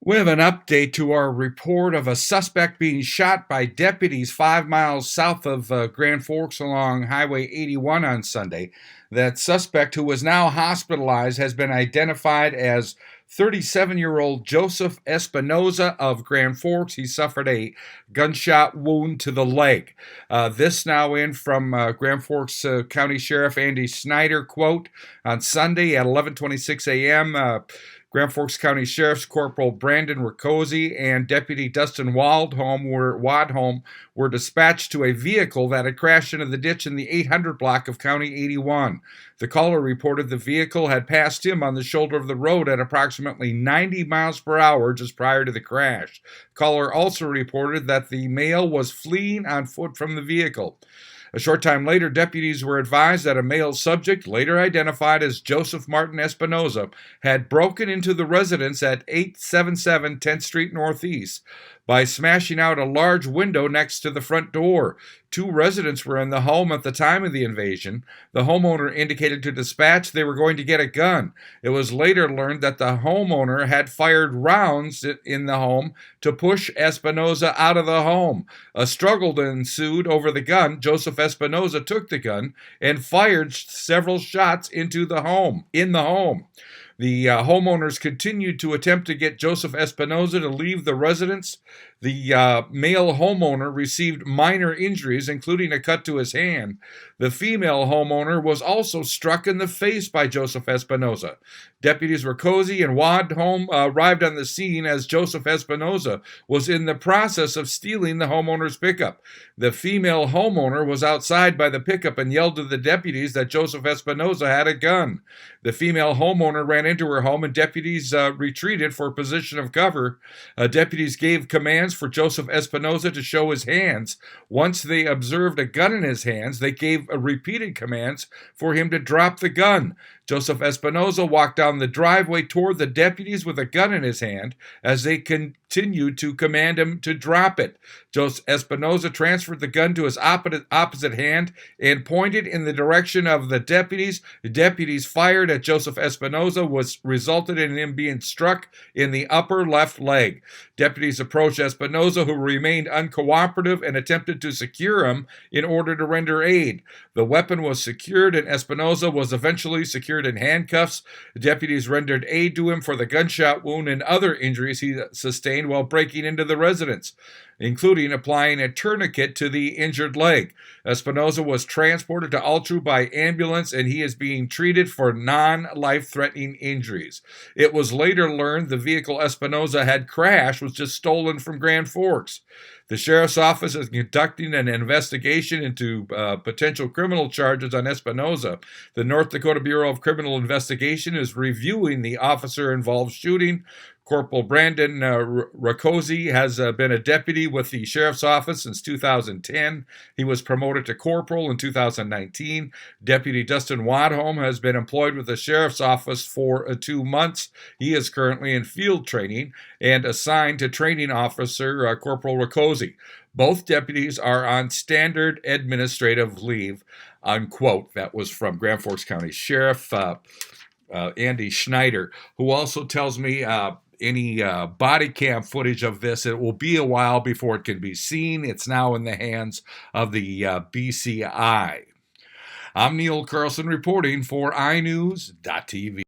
We have an update to our report of a suspect being shot by deputies 5 miles south of Grand Forks along Highway 81 on Sunday. That suspect, who is now hospitalized, has been identified as 37-year-old Joseph Espinoza of Grand Forks. He suffered a gunshot wound to the leg. This now in from Grand Forks County Sheriff Andy Snyder, quote, on Sunday at 11:26 a.m., Grand Forks County Sheriff's Corporal Brandon Rakoczy and Deputy Dustin Wadholm were dispatched to a vehicle that had crashed into the ditch in the 800 block of County 81. The caller reported the vehicle had passed him on the shoulder of the road at approximately 90 miles per hour just prior to the crash. The caller also reported that the male was fleeing on foot from the vehicle. A short time later, deputies were advised that a male subject, later identified as Joseph Martin Espinoza, had broken into the residence at 877 10th Street Northeast by smashing out a large window next to the front door. Two residents were in the home at the time of the invasion. The homeowner indicated to dispatch they were going to get a gun. It was later learned that the homeowner had fired rounds in the home to push Espinoza out of the home. A struggle ensued over the gun. Joseph Espinoza took the gun and fired several shots into the home. The homeowners continued to attempt to get Joseph Espinoza to leave the residence. The male homeowner received minor injuries, including a cut to his hand. The female homeowner was also struck in the face by Joseph Espinoza. Deputies Rakoczy and Wadholm arrived on the scene as Joseph Espinoza was in the process of stealing the homeowner's pickup. The female homeowner was outside by the pickup and yelled to the deputies that Joseph Espinoza had a gun. The female homeowner ran into her home and deputies retreated for a position of cover. Deputies gave commands for Joseph Espinoza to show his hands. Once they observed a gun in his hands, they gave repeated commands for him to drop the gun. Joseph Espinoza walked down the driveway toward the deputies with a gun in his hand as they continued to command him to drop it. Joseph Espinoza transferred the gun to his opposite hand and pointed in the direction of the deputies. The deputies fired at Joseph Espinoza, which resulted in him being struck in the upper left leg. Deputies approached Espinoza, who remained uncooperative, and attempted to secure him in order to render aid. The weapon was secured, and Espinoza was eventually secured in handcuffs. The deputies rendered aid to him for the gunshot wound and other injuries he sustained while breaking into the residence, including applying a tourniquet to the injured leg. Espinoza was transported to Altru by ambulance, and he is being treated for non-life-threatening injuries. It was later learned the vehicle Espinoza had crashed was just stolen from Grand Forks. The sheriff's office is conducting an investigation into potential criminal charges on Espinoza. The North Dakota Bureau of Criminal Investigation is reviewing the officer-involved shooting. Corporal Brandon Rakoczy has been a deputy with the sheriff's office since 2010. He was promoted to corporal in 2019. Deputy Dustin Wadholm has been employed with the sheriff's office for 2 months. He is currently in field training and assigned to training officer Corporal Rakoczy. Both deputies are on standard administrative leave, unquote. That was from Grand Forks County Sheriff Andy Snyder, who also tells me any body cam footage of this, it will be a while before it can be seen. It's now in the hands of the BCI. I'm Neil Carlson reporting for iNewZ.TV.